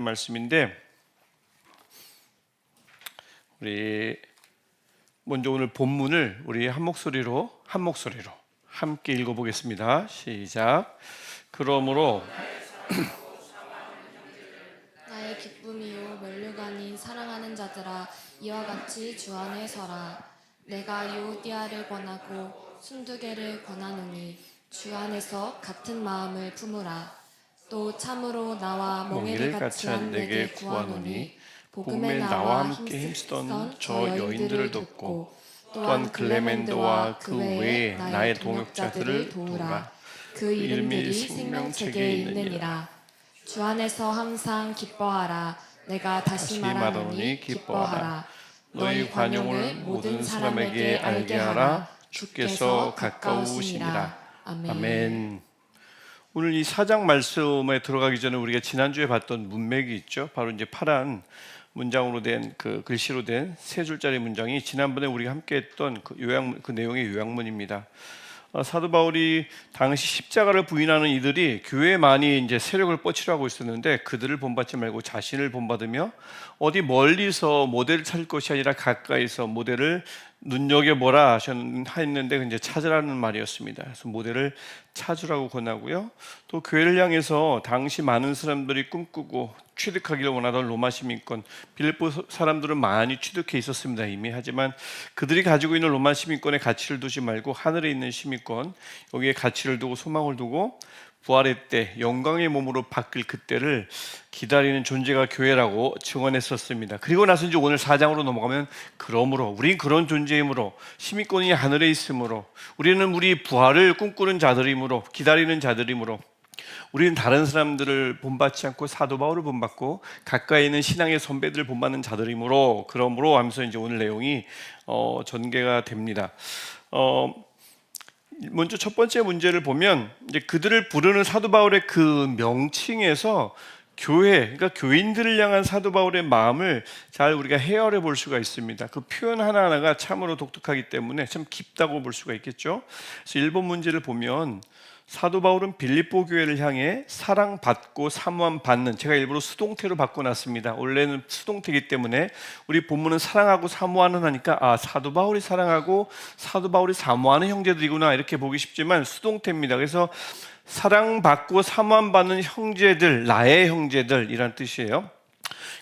말씀인데 우리 먼저 오늘 본문을 우리 한 목소리로 함께 읽어보겠습니다. 시작. 그러므로 나의 기쁨이요 면류관이 사랑하는 자들아 이와 같이 주 안에 서라. 내가 유오디아를 권하고 순두개를 권하노니 주 안에서 같은 마음을 품으라. 또 참으로 나와 멍에를 같이 한 내게 구하노니 복음에 나와 함께 힘쓰던 저 여인들을 돕고 또한 글레멘더와 그 외에 나의 동역자들을 도우라. 그 이름들이 생명책에 있느니라. 주 안에서 항상 기뻐하라. 내가 다시 말하노니 기뻐하라. 너희 관용을 모든 사람에게 알게 하라. 주께서 가까우시니라. 아멘. 오늘 이 4장 말씀에 들어가기 전에 우리가 지난주에 봤던 문맥이 있죠. 바로 이제 파란 문장으로 된 그 글씨로 된 세 줄짜리 문장이 지난번에 우리가 함께 했던 그 내용의 요약문입니다. 사도 바울이 당시 십자가를 부인하는 이들이 교회에 많이 이제 세력을 뻗치려고 있었는데 그들을 본받지 말고 자신을 본받으며 어디 멀리서 모델을 찾을 것이 아니라 가까이서 모델을 눈여겨보라 했는데 이제 찾으라는 말이었습니다. 그래서 모델을 찾으라고 권하고요. 또 교회를 향해서 당시 많은 사람들이 꿈꾸고 취득하기를 원하던 로마 시민권, 빌립보 사람들은 많이 취득해 있었습니다 이미. 하지만 그들이 가지고 있는 로마 시민권에 가치를 두지 말고 하늘에 있는 시민권, 여기에 가치를 두고 소망을 두고 부활의 때 영광의 몸으로 바뀔 그때를 기다리는 존재가 교회라고 증언했었습니다. 그리고 나서 이제 오늘 4장으로 넘어가면 그러므로 우린 그런 존재이므로 시민권이 하늘에 있으므로 우리는 우리 부활을 꿈꾸는 자들이므로 기다리는 자들이므로 우리는 다른 사람들을 본받지 않고 사도 바울을 본받고 가까이 있는 신앙의 선배들을 본받는 자들이므로 그러므로 하면서 이제 오늘 내용이 전개가 됩니다. 먼저 첫 번째 문제를 보면 이제 그들을 부르는 사도 바울의 그 명칭에서 교회, 그러니까 교인들을 향한 사도 바울의 마음을 잘 우리가 헤아려 볼 수가 있습니다. 그 표현 하나하나가 참으로 독특하기 때문에 참 깊다고 볼 수가 있겠죠. 그래서 1번 문제를 보면 사도 바울은 빌립보 교회를 향해 사랑받고 사모함 받는, 제가 일부러 수동태로 바꿔놨습니다. 원래는 수동태이기 때문에 우리 본문은 사랑하고 사모하는 하니까 사도 바울이 사랑하고 사도 바울이 사모하는 형제들이구나 이렇게 보기 쉽지만 수동태입니다. 그래서 사랑받고 사모함 받는 형제들, 나의 형제들이란 뜻이에요.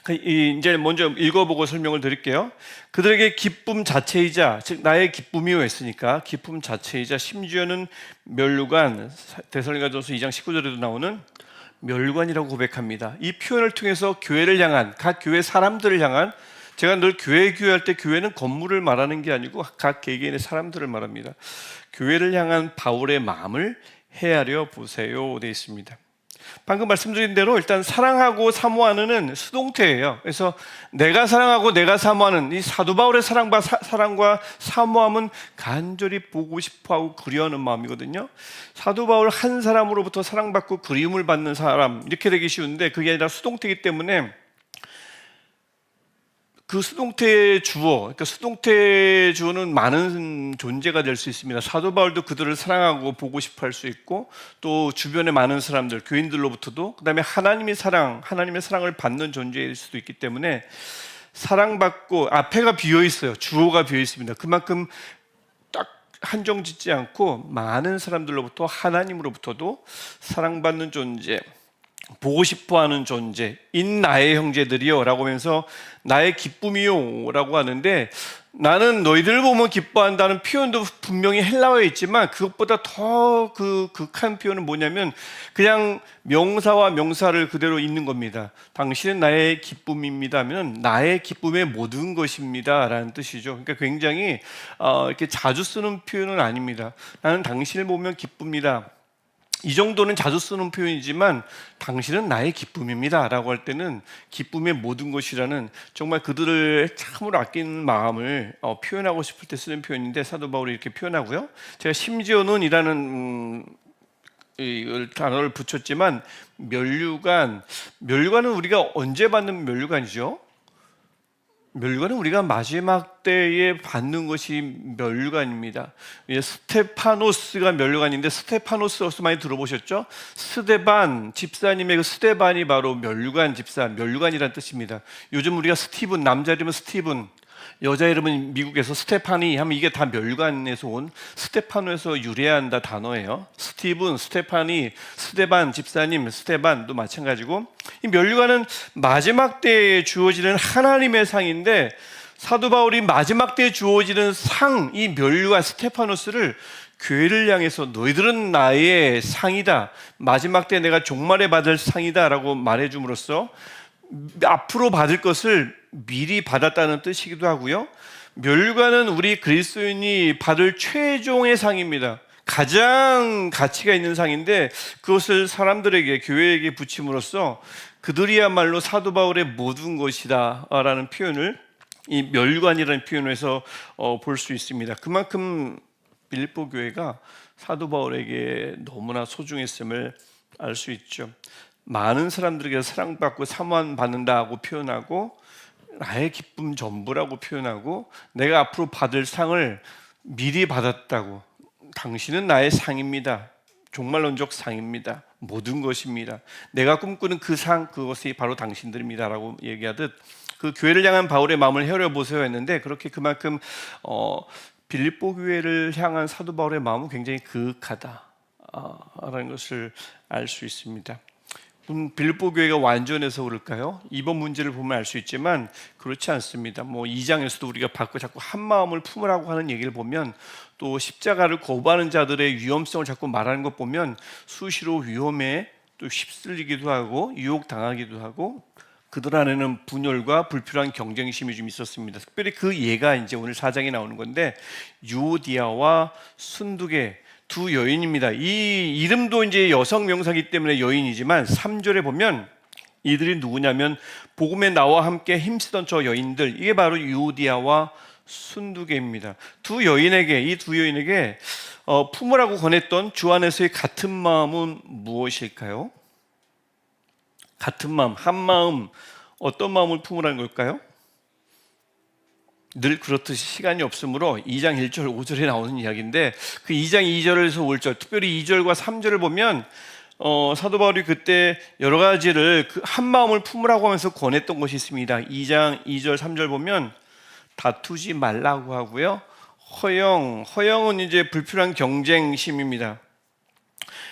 이제 먼저 읽어보고 설명을 드릴게요. 그들에게 기쁨 자체이자, 즉 나의 기쁨이요 했으니까 기쁨 자체이자 심지어는 면류관, 데살로니가전서 2장 19절에도 나오는 면류관이라고 고백합니다. 이 표현을 통해서 교회를 향한, 각 교회 사람들을 향한, 제가 늘 교회 교회할 때 교회는 건물을 말하는 게 아니고 각 개개인의 사람들을 말합니다. 교회를 향한 바울의 마음을 헤아려 보세요 되어 있습니다. 방금 말씀드린 대로 일단 사랑하고 사모하는은 수동태예요. 그래서 내가 사랑하고 내가 사모하는 이 사도 바울의 사랑과 사모함은 간절히 보고 싶어하고 그리워하는 마음이거든요. 사도 바울 한 사람으로부터 사랑받고 그리움을 받는 사람 이렇게 되기 쉬운데 그게 아니라 수동태이기 때문에 그 수동태의 주어, 그러니까 수동태의 주어는 많은 존재가 될 수 있습니다. 사도 바울도 그들을 사랑하고 보고 싶어 할 수 있고 또 주변의 많은 사람들, 교인들로부터도 그다음에 하나님의 사랑을 받는 존재일 수도 있기 때문에 사랑받고 앞에가 비어 있어요. 주어가 비어 있습니다. 그만큼 딱 한정 짓지 않고 많은 사람들로부터 하나님으로부터도 사랑받는 존재, 보고 싶어하는 존재인 나의 형제들이요 라고 하면서 나의 기쁨이요 라고 하는데, 나는 너희들을 보면 기뻐한다는 표현도 분명히 헬라어에 있지만 그것보다 더 극한 표현은 뭐냐면 그냥 명사와 명사를 그대로 잇는 겁니다. 당신은 나의 기쁨입니다 하면 나의 기쁨의 모든 것입니다 라는 뜻이죠. 그러니까 굉장히 이렇게 자주 쓰는 표현은 아닙니다. 나는 당신을 보면 기쁩니다, 이 정도는 자주 쓰는 표현이지만 당신은 나의 기쁨입니다 라고 할 때는 기쁨의 모든 것이라는 정말 그들을 참으로 아끼는 마음을 표현하고 싶을 때 쓰는 표현인데 사도 바울이 이렇게 표현하고요. 제가 심지어는 이라는 단어를 붙였지만 면류관은 우리가 언제 받는 면류관이죠? 멸류관은 우리가 마지막 때에 받는 것이 멸류관입니다. 스테파노스가 멸류관인데 스테파노스 어디서 많이 들어보셨죠? 스데반 집사님의 그 스데반이 바로 멸류관 집사, 멸류관이라는 뜻입니다. 요즘 우리가 스티븐, 남자 이름은 스티븐, 여자 이름은 미국에서 스테파니 하면 이게 다 멸류관에서 온 스테파노에서 유래한다 단어예요. 스티븐, 스테파니, 스데반 집사님, 스테반도 마찬가지고 이 멸류관은 마지막 때에 주어지는 하나님의 상인데 사도 바울이 마지막 때에 주어지는 상, 이 멸류관 스테파노스를 교회를 향해서 너희들은 나의 상이다. 마지막 때 내가 종말에 받을 상이다 라고 말해줌으로써 앞으로 받을 것을 미리 받았다는 뜻이기도 하고요. 멸류관은 우리 그리스도인이 받을 최종의 상입니다. 가장 가치가 있는 상인데 그것을 사람들에게 교회에게 붙임으로써 그들이야말로 사도 바울의 모든 것이다 라는 표현을 이 멸류관이라는 표현에서 볼 수 있습니다. 그만큼 빌립보 교회가 사도 바울에게 너무나 소중했음을 알 수 있죠. 많은 사람들에게 사랑받고 사모받는다고 표현하고 나의 기쁨 전부라고 표현하고 내가 앞으로 받을 상을 미리 받았다고, 당신은 나의 상입니다. 종말론적 상입니다. 모든 것입니다. 내가 꿈꾸는 그 상, 그것이 바로 당신들입니다 라고 얘기하듯 그 교회를 향한 바울의 마음을 헤아려보세요 했는데 그렇게 그만큼 빌립보 교회를 향한 사도 바울의 마음은 굉장히 그윽하다라는 것을 알 수 있습니다. 빌립보 교회가 완전해서 그럴까요? 이번 문제를 보면 알 수 있지만 그렇지 않습니다. 2장에서도 우리가 자꾸 한 마음을 품으라고 하는 얘기를 보면 또 십자가를 거부하는 자들의 위험성을 자꾸 말하는 것 보면 수시로 위험에 또 휩쓸리기도 하고 유혹당하기도 하고 그들 안에는 분열과 불필요한 경쟁심이 좀 있었습니다. 특별히 그 예가 이제 오늘 4장에 나오는 건데 유오디아와 순두계 두 여인입니다. 이 이름도 이제 여성 명사이기 때문에 여인이지만 3절에 보면 이들이 누구냐면 복음에 나와 함께 힘쓰던 저 여인들, 이게 바로 유오디아와 순두계입니다. 이 두 여인에게 품으라고 권했던 주 안에서의 같은 마음은 무엇일까요? 같은 마음, 한 마음, 어떤 마음을 품으라는 걸까요? 늘 그렇듯이 시간이 없으므로 2장 1절 5절에 나오는 이야기인데 그 2장 2절에서 5절, 특별히 2절과 3절을 보면 사도 바울이 그때 여러 가지를 한 마음을 품으라고 하면서 권했던 것이 있습니다. 2장 2절 3절 보면 다투지 말라고 하고요. 허영은 이제 불필요한 경쟁심입니다.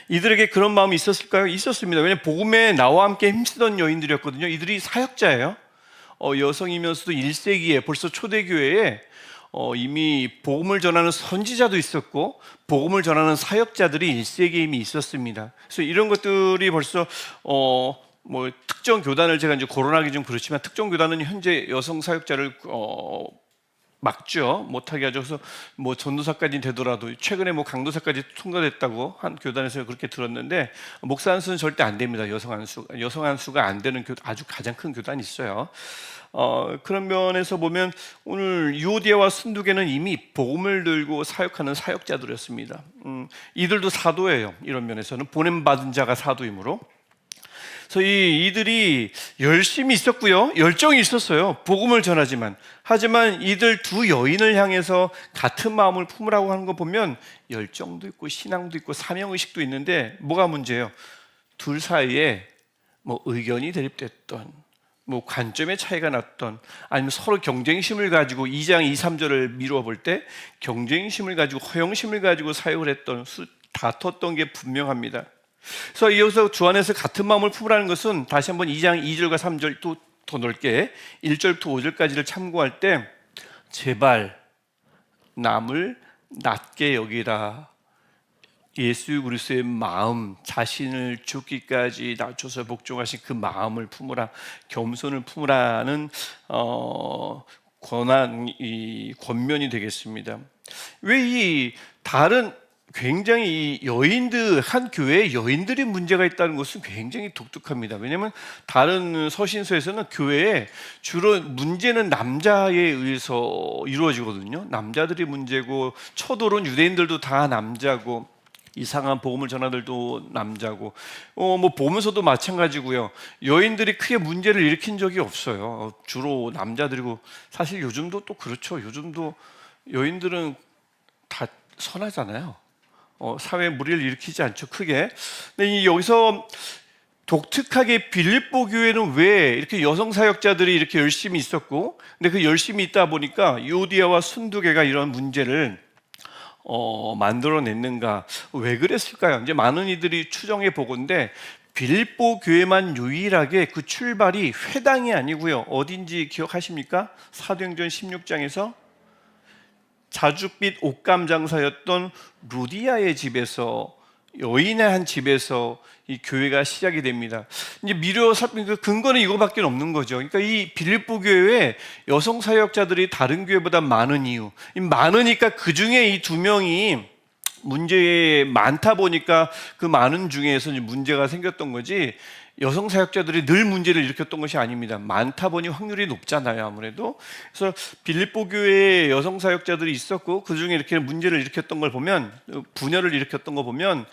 이들에게 그런 마음이 있었을까요? 있었습니다. 왜냐하면 복음에 나와 함께 힘쓰던 여인들이었거든요. 이들이 사역자예요. 여성이면서도 1세기에 벌써 초대교회에 이미 복음을 전하는 선지자도 있었고 복음을 전하는 사역자들이 1세기에 이미 있었습니다. 그래서 이런 것들이 벌써 특정 교단을 제가 이제 거론하기 좀 그렇지만 특정 교단은 현재 여성 사역자를 막죠. 못하게 하죠. 그래서 전도사까지 되더라도 최근에 강도사까지 통과됐다고 한 교단에서 그렇게 들었는데 목사 안수는 절대 안 됩니다. 여성 안수가 안 되는 아주 가장 큰 교단이 있어요. 그런 면에서 보면 오늘 유오디아와 순두계는 이미 복음을 들고 사역하는 사역자들이었습니다. 이들도 사도예요. 이런 면에서는 보냄받은 자가 사도이므로. 그래서 이들이 열심히 있었고요. 열정이 있었어요. 복음을 전하지만. 하지만 이들 두 여인을 향해서 같은 마음을 품으라고 하는 거 보면 열정도 있고 신앙도 있고 사명의식도 있는데 뭐가 문제예요? 둘 사이에 의견이 대립됐던 관점의 차이가 났던 아니면 서로 경쟁심을 가지고 2장 2, 3절을 미루어 볼 때 경쟁심을 가지고 허영심을 가지고 사역을 했던 다퉜던 게 분명합니다. 그래서 이어서 주 안에서 같은 마음을 품으라는 것은 다시 한번 2장 2절과 3절 또 더 넓게 1절부터 5절까지를 참고할 때 제발 남을 낮게 여기라. 예수 그리스도의 마음, 자신을 죽기까지 낮춰서 복종하신 그 마음을 품으라, 겸손을 품으라는 권면이 되겠습니다. 왜 이 다른 굉장히 한 교회에 여인들이 문제가 있다는 것은 굉장히 독특합니다. 왜냐하면 다른 서신서에서는 교회에 주로 문제는 남자에 의해서 이루어지거든요. 남자들이 문제고 초도론 유대인들도 다 남자고 이상한 복음을 전하들도 남자고, 뭐 보면서도 마찬가지고요. 여인들이 크게 문제를 일으킨 적이 없어요. 주로 남자들이고, 사실 요즘도 또 그렇죠. 요즘도 여인들은 다 선하잖아요. 사회에 무리를 일으키지 않죠, 크게. 근데 여기서 독특하게 빌립보 교회는 왜 이렇게 여성 사역자들이 이렇게 열심히 있었고, 근데 그 열심히 있다 보니까 유오디아와 순두계가 이런 문제를 만들어냈는가? 왜 그랬을까요? 이제 많은 이들이 추정해 보건데, 빌립보 교회만 유일하게 그 출발이 회당이 아니고요. 어딘지 기억하십니까? 사도행전 16장에서 자줏빛 옷감 장사였던 루디아의 집에서, 여인의 한 집에서 이 교회가 시작이 됩니다. 이제 미려 살피는 그 근거는 이거밖에 없는 거죠. 그러니까 이 빌립보 교회에 여성 사역자들이 다른 교회보다 많은 이유, 많으니까 그 중에 이 두 명이 문제 많다 보니까 그 많은 중에서 이제 문제가 생겼던 거지, 여성 사역자들이 늘 문제를 일으켰던 것이 아닙니다. 많다 보니 확률이 높잖아요, 아무래도. 그래서 빌립보 교회에 여성 사역자들이 있었고, 그 중에 이렇게 문제를 일으켰던 걸 보면, 분열을 일으켰던 거 보면,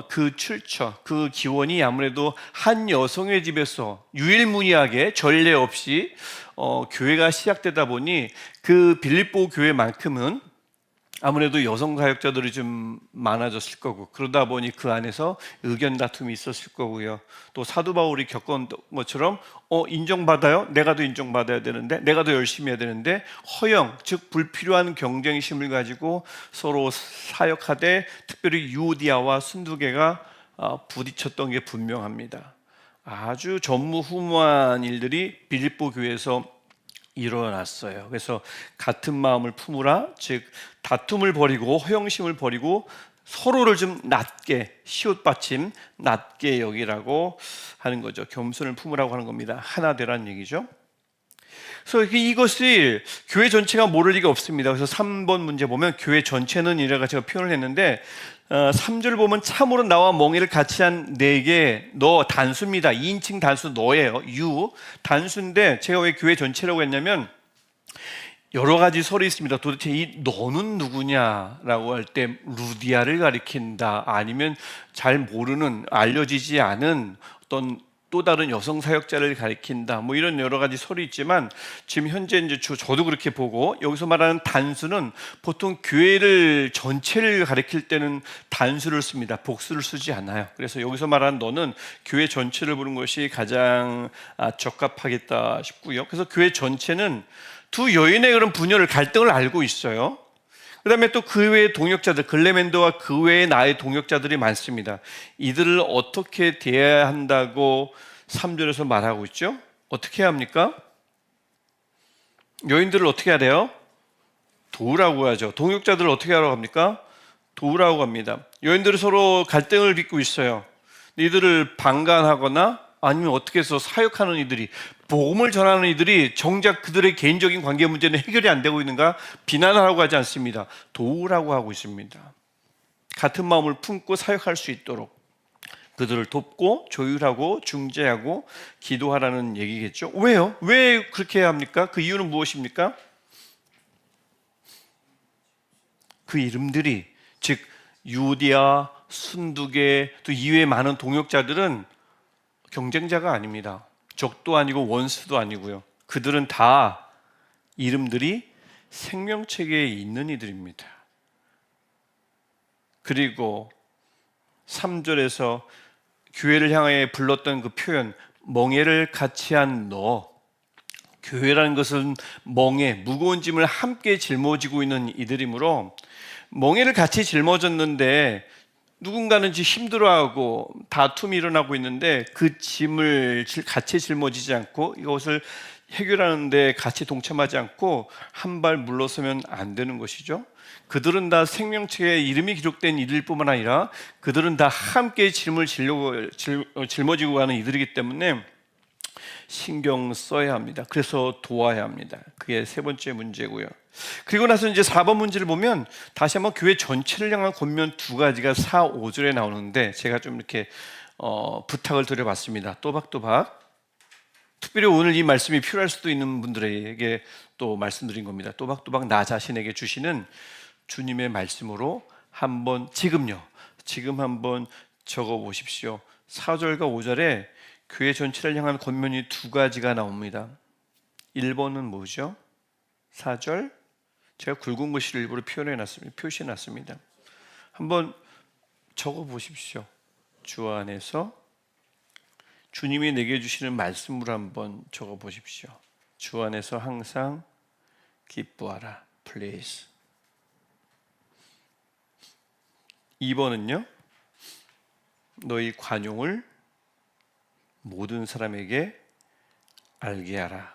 그 출처, 그 기원이 아무래도 한 여성의 집에서 유일무이하게 전례 없이 교회가 시작되다 보니, 그 빌립보 교회만큼은 아무래도 여성 사역자들이 좀 많아졌을 거고, 그러다 보니 그 안에서 의견 다툼이 있었을 거고요. 또 사도 바울이 겪은 것처럼 인정받아요? 내가 더 인정받아야 되는데, 내가 더 열심히 해야 되는데, 허영, 즉 불필요한 경쟁심을 가지고 서로 사역하되, 특별히 유오디아와 순두계가 부딪혔던 게 분명합니다. 아주 전무후무한 일들이 빌립보 교회에서 일어났어요. 그래서 같은 마음을 품으라, 즉 다툼을 버리고 허영심을 버리고 서로를 좀 낮게, 시옷받침 낮게 여기라고 하는 거죠. 겸손을 품으라고 하는 겁니다. 하나 되라는 얘기죠. 그래서 이것이 교회 전체가 모를 리가 없습니다. 그래서 3번 문제 보면 교회 전체는 이래가 제가 표현을 했는데, 3절 보면 참으로 나와 멍에를 같이 한 내게, 너 단수입니다. 2인칭 단수 너예요. 유 단수인데, 제가 왜 교회 전체라고 했냐면 여러 가지 설이 있습니다. 도대체 이 너는 누구냐라고 할 때 루디아를 가리킨다, 아니면 잘 모르는, 알려지지 않은 어떤 또 다른 여성 사역자를 가리킨다, 뭐 이런 여러 가지 설이 있지만, 지금 현재 이제 저도 그렇게 보고, 여기서 말하는 단수는 보통 교회를 전체를 가리킬 때는 단수를 씁니다. 복수를 쓰지 않아요. 그래서 여기서 말하는 너는 교회 전체를 부른 것이 가장 적합하겠다 싶고요. 그래서 교회 전체는 두 여인의 그런 분열을, 갈등을 알고 있어요. 그 다음에 또 그 외의 동역자들, 글레멘도와 그 외의 나의 동역자들이 많습니다. 이들을 어떻게 대해야 한다고 3절에서 말하고 있죠? 어떻게 해야 합니까? 여인들을 어떻게 해야 돼요? 도우라고 하죠. 동역자들을 어떻게 하라고 합니까? 도우라고 합니다. 여인들이 서로 갈등을 빚고 있어요. 이들을 방관하거나 아니면 어떻게 해서 사역하는 이들이, 복음을 전하는 이들이 정작 그들의 개인적인 관계 문제는 해결이 안 되고 있는가 비난하라고 하지 않습니다. 도우라고 하고 있습니다. 같은 마음을 품고 사역할 수 있도록 그들을 돕고 조율하고 중재하고 기도하라는 얘기겠죠. 왜요? 왜 그렇게 해야 합니까? 그 이유는 무엇입니까? 그 이름들이, 즉 유디아, 순두계, 또 이외의 많은 동역자들은 경쟁자가 아닙니다. 적도 아니고 원수도 아니고요. 그들은 다 이름들이 생명책에 있는 이들입니다. 그리고 3절에서 교회를 향해 불렀던 그 표현, 멍에를 같이 한 너, 교회라는 것은 멍에, 무거운 짐을 함께 짊어지고 있는 이들이므로, 멍에를 같이 짊어졌는데 누군가는 지금 힘들어하고 다툼이 일어나고 있는데, 그 짐을 같이 짊어지지 않고 이것을 해결하는데 같이 동참하지 않고 한 발 물러서면 안 되는 것이죠. 그들은 다 생명책에 이름이 기록된 이들 뿐만 아니라 그들은 다 함께 짐을 짊어지고 가는 이들이기 때문에 신경 써야 합니다. 그래서 도와야 합니다. 그게 세 번째 문제고요. 그리고 나서 이제 4번 문제를 보면 다시 한번 교회 전체를 향한 권면 두 가지가 4, 5절에 나오는데, 제가 좀 이렇게 부탁을 드려봤습니다. 또박또박. 특별히 오늘 이 말씀이 필요할 수도 있는 분들에게 또 말씀드린 겁니다. 또박또박 나 자신에게 주시는 주님의 말씀으로 한번 지금요 지금 한번 적어 보십시오. 4절과 5절에 교회 전체를 향한 권면이 두 가지가 나옵니다. 1번은 뭐죠? 4절 제가 굵은 글씨를 일부러 표시해 놨습니다. 한번 적어 보십시오. 주 안에서 주님이 내게 주시는 말씀으로 한번 적어 보십시오. 주 안에서 항상 기뻐하라. Please. 2번은요. 너희 관용을 모든 사람에게 알게 하라.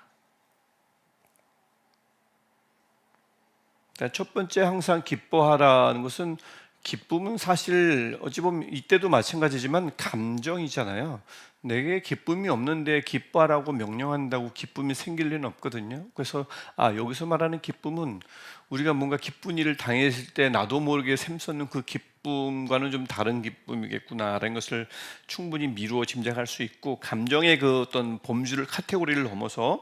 첫 번째 항상 기뻐하라는 것은 기쁨은 사실 어찌 보면 이때도 마찬가지지만 감정이잖아요. 내게 기쁨이 없는데 기뻐하라고 명령한다고 기쁨이 생길 리는 없거든요. 그래서 여기서 말하는 기쁨은 우리가 뭔가 기쁜 일을 당했을 때 나도 모르게 샘솟는 그 기쁨과는 좀 다른 기쁨이겠구나라는 것을 충분히 미루어 짐작할 수 있고, 감정의 그 어떤 범주를 카테고리를 넘어서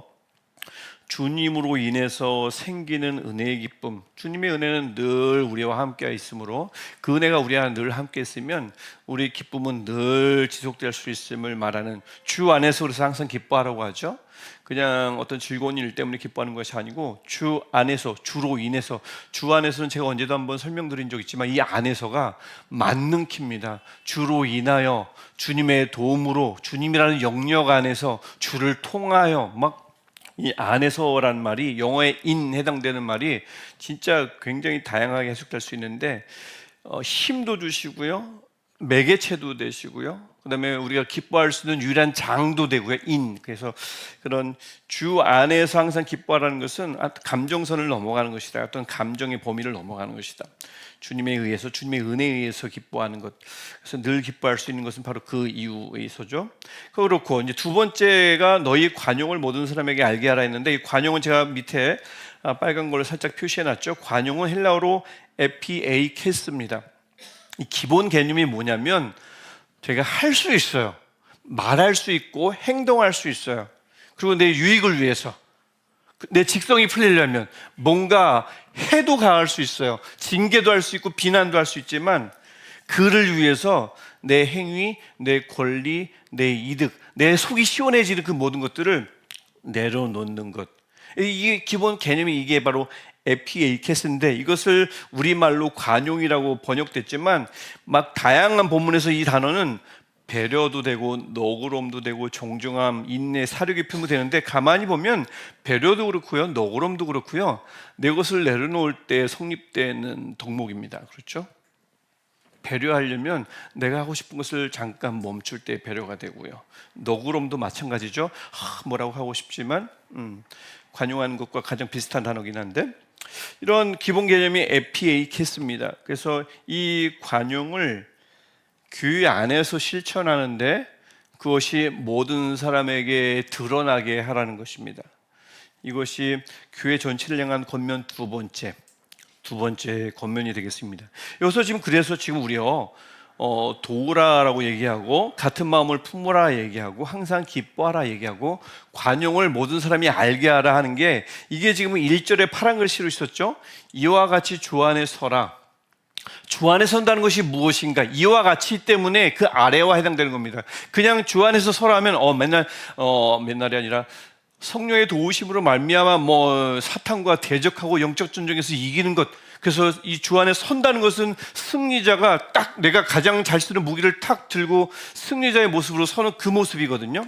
주님으로 인해서 생기는 은혜의 기쁨, 주님의 은혜는 늘 우리와 함께 있으므로 그 은혜가 우리와 늘 함께 있으면 우리 기쁨은 늘 지속될 수 있음을 말하는, 주 안에서 그래서 항상 기뻐하라고 하죠. 그냥 어떤 즐거운 일 때문에 기뻐하는 것이 아니고 주 안에서, 주로 인해서. 주 안에서는 제가 언제도 한번 설명드린 적 있지만 이 안에서가 맞는 키입니다. 주로 인하여, 주님의 도움으로, 주님이라는 영역 안에서, 주를 통하여, 이 안에서란 말이 영어의 in 해당되는 말이 진짜 굉장히 다양하게 해석될 수 있는데, 힘도 주시고요, 매개체도 되시고요, 그 다음에 우리가 기뻐할 수 있는 유일한 장도 되고요, in. 그래서 그런 주 안에서 항상 기뻐하라는 것은 감정선을 넘어가는 것이다. 어떤 감정의 범위를 넘어가는 것이다. 주님에 의해서, 주님의 은혜에 의해서 기뻐하는 것. 그래서 늘 기뻐할 수 있는 것은 바로 그 이유에 있어죠. 그렇고 이제 두 번째가 너희 관용을 모든 사람에게 알게 하라 했는데, 이 관용은 제가 밑에 빨간 걸로 살짝 표시해 놨죠. 관용은 헬라어로 에피에이케스입니다. 이 기본 개념이 뭐냐면 제가 할 수 있어요. 말할 수 있고 행동할 수 있어요. 그리고 내 유익을 위해서, 내 직성이 풀리려면 뭔가 해도 가할 수 있어요. 징계도 할 수 있고 비난도 할 수 있지만 그를 위해서 내 행위, 내 권리, 내 이득, 내 속이 시원해지는 그 모든 것들을 내려놓는 것. 이게 기본 개념이, 이게 바로 에피에이케스인데, 이것을 우리말로 관용이라고 번역됐지만 다양한 본문에서 이 단어는 배려도 되고 너그러움도 되고 정중함, 인내, 사력이 표현되는데, 가만히 보면 배려도 그렇고요, 너그러움도 그렇고요, 내 것을 내려놓을 때 성립되는 덕목입니다. 그렇죠? 배려하려면 내가 하고 싶은 것을 잠깐 멈출 때 배려가 되고요, 너그러움도 마찬가지죠. 뭐라고 하고 싶지만 관용하는 것과 가장 비슷한 단어긴 한데, 이런 기본 개념이 에피에이케스입니다. 그래서 이 관용을 교회 안에서 실천하는데 그것이 모든 사람에게 드러나게 하라는 것입니다. 이것이 교회 전체를 향한 권면 두 번째 권면이 되겠습니다. 여기서 그래서 우리요, 도우라라고 얘기하고, 같은 마음을 품으라 얘기하고, 항상 기뻐하라 얘기하고, 관용을 모든 사람이 알게 하라 하는 게, 이게 지금 1절에 파란 글씨로 있었죠. 이와 같이 주 안에 서라. 주 안에 선다는 것이 무엇인가? 이와 같이 때문에 그 아래와 해당되는 겁니다. 그냥 주 안에서 서라 하면 맨날이 아니라 성령의 도우심으로 말미암아 사탄과 대적하고 영적 전쟁에서 이기는 것. 그래서 이 주 안에 선다는 것은 승리자가 딱 내가 가장 잘 쓰는 무기를 탁 들고 승리자의 모습으로 서는 그 모습이거든요.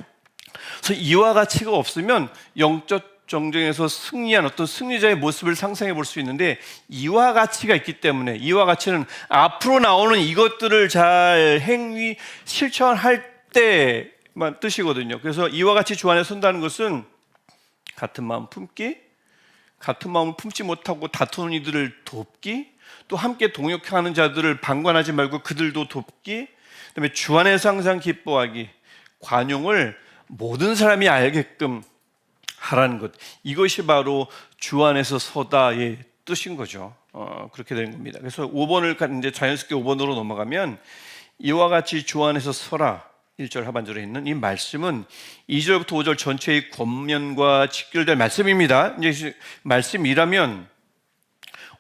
그래서 이와 가치가 없으면 영적 전쟁에서 승리한 어떤 승리자의 모습을 상상해 볼 수 있는데, 이와 가치가 있기 때문에, 이와 가치는 앞으로 나오는 이것들을 잘 행위 실천할 때만 뜻이거든요. 그래서 이와 같이 주 안에 선다는 것은 같은 마음 품기, 같은 마음을 품지 못하고 다투는 이들을 돕기, 또 함께 동역하는 자들을 방관하지 말고 그들도 돕기, 그다음에 주 안에서 항상 기뻐하기, 관용을 모든 사람이 알게끔 하라는 것. 이것이 바로 주 안에서 서다의 뜻인 거죠. 그렇게 되는 겁니다. 그래서 5번을 이제 자연스럽게 5번으로 넘어가면, 이와 같이 주 안에서 서라 1절 하반절에 있는 이 말씀은 2절부터 5절 전체의 권면과 직결될 말씀입니다. 이제 말씀이라면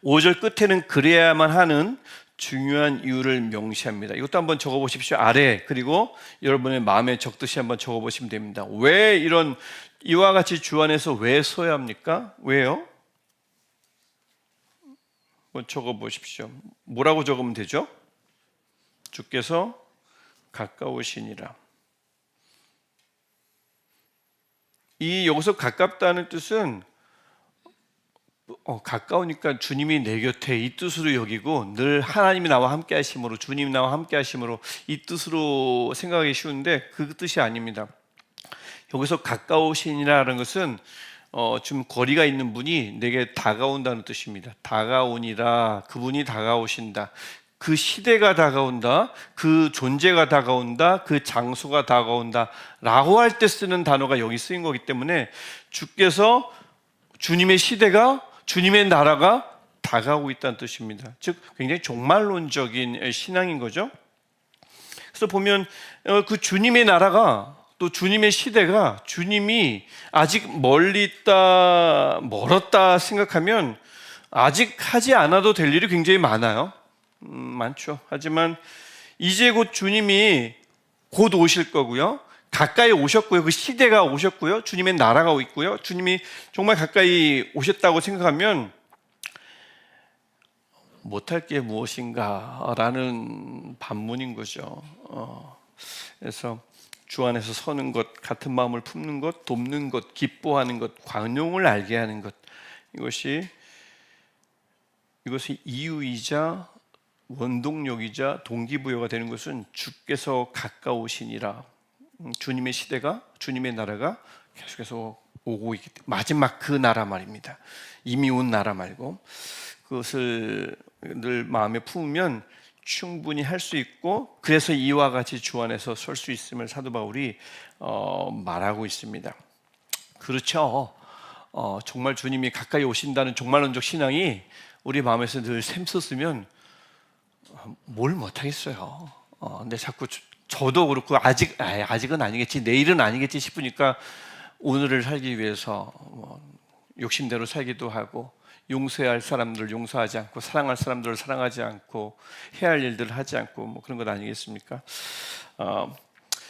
5절 끝에는 그래야만 하는 중요한 이유를 명시합니다. 이것도 한번 적어보십시오. 아래, 그리고 여러분의 마음에 적듯이 한번 적어보시면 됩니다. 왜 이와 같이 주 안에서 왜 서야 합니까? 왜요? 한번 적어보십시오. 뭐라고 적으면 되죠? 주께서 가까우시니라. 여기서 가깝다는 뜻은 가까우니까 주님이 내 곁에 이 뜻으로 여기고 늘 하나님이 나와 함께 하심으로, 주님이 나와 함께 하심으로 이 뜻으로 생각하기 쉬운데 그 뜻이 아닙니다. 여기서 가까우시니라는 것은 좀 거리가 있는 분이 내게 다가온다는 뜻입니다. 다가오니라, 그분이 다가오신다. 그 시대가 다가온다, 그 존재가 다가온다, 그 장소가 다가온다 라고 할 때 쓰는 단어가 여기 쓰인 거기 때문에 주께서, 주님의 시대가, 주님의 나라가 다가오고 있다는 뜻입니다. 즉 굉장히 종말론적인 신앙인 거죠. 그래서 보면 그 주님의 나라가, 또 주님의 시대가, 주님이 아직 멀리 있다, 멀었다 생각하면 아직 하지 않아도 될 일이 굉장히 많아요. 많죠. 하지만 이제 곧 주님이 곧 오실 거고요. 가까이 오셨고요. 그 시대가 오셨고요. 주님의 나라가 있고요. 주님이 정말 가까이 오셨다고 생각하면 못할 게 무엇인가라는 반문인 거죠. 그래서 주 안에서 서는 것, 같은 마음을 품는 것, 돕는 것, 기뻐하는 것, 관용을 알게 하는 것, 이것이 이유이자 원동력이자 동기부여가 되는 것은 주께서 가까우시니라. 주님의 시대가, 주님의 나라가 계속해서 오고 있기 때문에, 마지막 그 나라 말입니다. 이미 온 나라 말고, 그것을 늘 마음에 품으면 충분히 할 수 있고, 그래서 이와 같이 주 안에서 설 수 있음을 사도 바울이 말하고 있습니다. 그렇죠. 정말 주님이 가까이 오신다는 종말론적 신앙이 우리 마음에서 늘 샘솟으면 뭘 못하겠어요. 근데 자꾸 저도 그렇고 아직은 아니겠지, 내일은 아니겠지 싶으니까 오늘을 살기 위해서 욕심대로 살기도 하고, 용서해야 할 사람들을 용서하지 않고, 사랑할 사람들을 사랑하지 않고, 해야 할 일들을 하지 않고, 그런 것 아니겠습니까?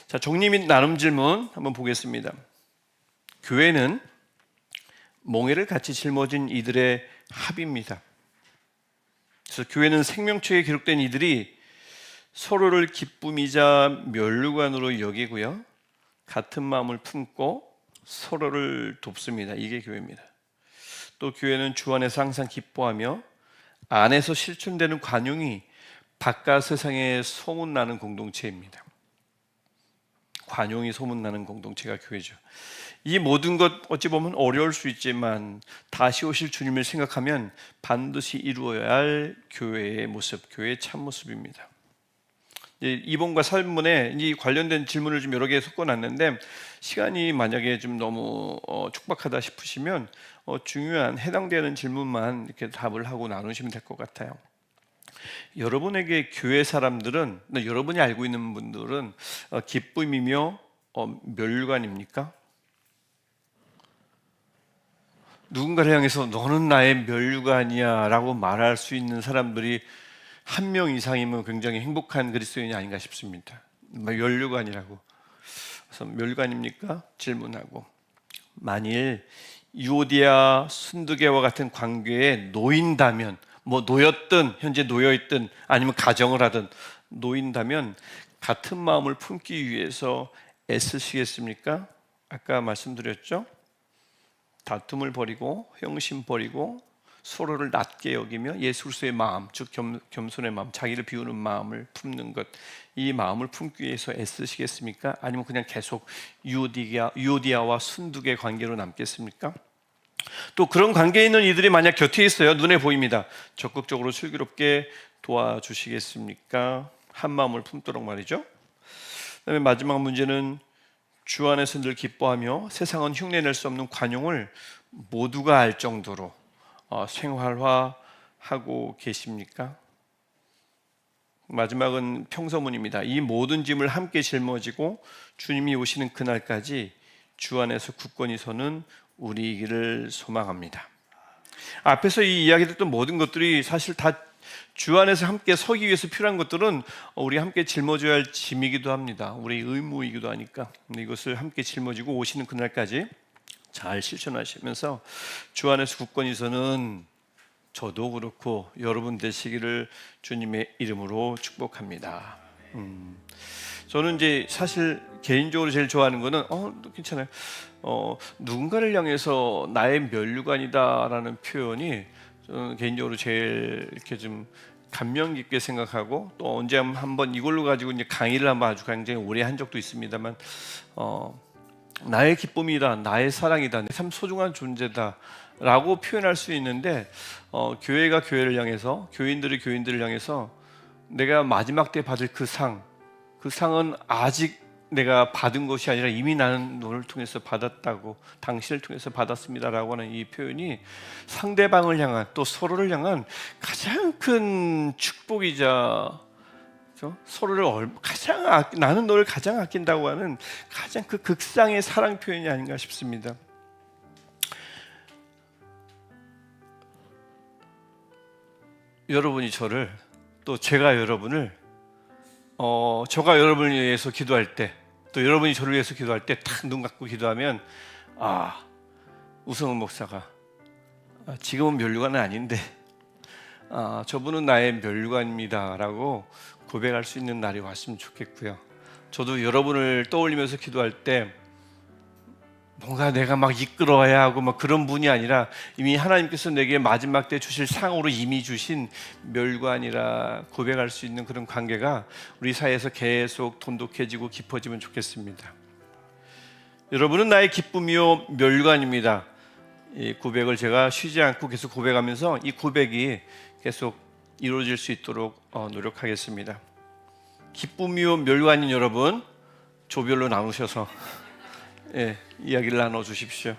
자, 정리 및 나눔 질문 한번 보겠습니다. 교회는 몽에를 같이 짊어진 이들의 합입니다. 그래서 교회는 생명책에 기록된 이들이 서로를 기쁨이자 면류관으로 여기고요, 같은 마음을 품고 서로를 돕습니다. 이게 교회입니다. 또 교회는 주 안에서 항상 기뻐하며 안에서 실천되는 관용이 바깥 세상에 소문나는 공동체입니다. 관용이 소문나는 공동체가 교회죠. 이 모든 것 어찌 보면 어려울 수 있지만 다시 오실 주님을 생각하면 반드시 이루어야 할 교회의 모습, 교회의 참모습입니다. 이본과 살문에 이 관련된 질문을 좀 여러 개 섞어놨는데, 시간이 만약에 좀 너무 촉박하다 싶으시면 중요한 해당되는 질문만 이렇게 답을 하고 나누시면 될 것 같아요. 여러분에게 교회 사람들은, 여러분이 알고 있는 분들은 기쁨이며 면류관입니까? 누군가를 향해서 너는 나의 면류관이야 라고 말할 수 있는 사람들이 한 명 이상이면 굉장히 행복한 그리스도인이 아닌가 싶습니다. 면류관이라고. 그래서 면류관입니까? 질문하고, 만일 유오디아, 순두개와 같은 관계에 놓인다면, 놓였든 현재 놓여있든 아니면 가정을 하든 놓인다면 같은 마음을 품기 위해서 애쓰시겠습니까? 아까 말씀드렸죠? 다툼을 버리고 형심 버리고 서로를 낮게 여기며 예수 그리스도의 마음, 즉 겸손의 마음, 자기를 비우는 마음을 품는 것, 이 마음을 품기 위해서 애쓰시겠습니까? 아니면 그냥 계속 유오디아와 순두개 관계로 남겠습니까? 또 그런 관계에 있는 이들이 만약 곁에 있어요. 눈에 보입니다. 적극적으로 슬기롭게 도와주시겠습니까? 한 마음을 품도록 말이죠. 그다음에 마지막 문제는 주 안에서 늘 기뻐하며 세상은 흉내낼 수 없는 관용을 모두가 알 정도로 생활화하고 계십니까? 마지막은 평서문입니다. 이 모든 짐을 함께 짊어지고 주님이 오시는 그날까지 주 안에서 굳건히 서는 우리이기를 소망합니다. 앞에서 이 이야기 됐던 모든 것들이 사실 다 주 안에서 함께 서기 위해서 필요한 것들은 우리 함께 짊어져야 할 짐이기도 합니다. 우리 의무이기도 하니까 이것을 함께 짊어지고 오시는 그날까지 잘 실천하시면서 주 안에서 굳건히 서는 저도 그렇고 여러분 되시기를 주님의 이름으로 축복합니다. 저는 이제 사실 개인적으로 제일 좋아하는 거는 괜찮아요. 누군가를 향해서 나의 면류관이다라는 표현이 저는 개인적으로 제일 이렇게 좀 감명 깊게 생각하고 또 언제 한번 이걸로 가지고 이제 강의를 한번 아주 굉장히 오래 한 적도 있습니다만 나의 기쁨이다, 나의 사랑이다, 내 참 소중한 존재다라고 표현할 수 있는데 교회가 교회를 향해서 교인들이 교인들을 향해서 내가 마지막 때 받을 그 상은 아직 내가 받은 것이 아니라 이미 나는 너를 통해서 받았다고 당신을 통해서 받았습니다라고 하는 이 표현이 상대방을 향한 또 서로를 향한 가장 큰 축복이자 서로를 나는 너를 가장 아낀다고 하는 가장 그 극상의 사랑 표현이 아닌가 싶습니다. 여러분이 저를 또 제가 여러분을 저가 여러분을 위해서 기도할 때 또 여러분이 저를 위해서 기도할 때 탁 눈 감고 기도하면 우성은 목사가 지금은 면류관은 아닌데 저분은 나의 면류관입니다라고 고백할 수 있는 날이 왔으면 좋겠고요. 저도 여러분을 떠올리면서 기도할 때 뭔가 내가 막 이끌어야 하고 막 그런 분이 아니라 이미 하나님께서 내게 마지막 때 주실 상으로 이미 주신 멸관이라 고백할 수 있는 그런 관계가 우리 사이에서 계속 돈독해지고 깊어지면 좋겠습니다. 여러분은 나의 기쁨이요 멸관입니다. 이 고백을 제가 쉬지 않고 계속 고백하면서 이 고백이 계속 이루어질 수 있도록 노력하겠습니다. 기쁨이요 멸관인 여러분 조별로 나누셔서 이야기를 나눠 주십시오.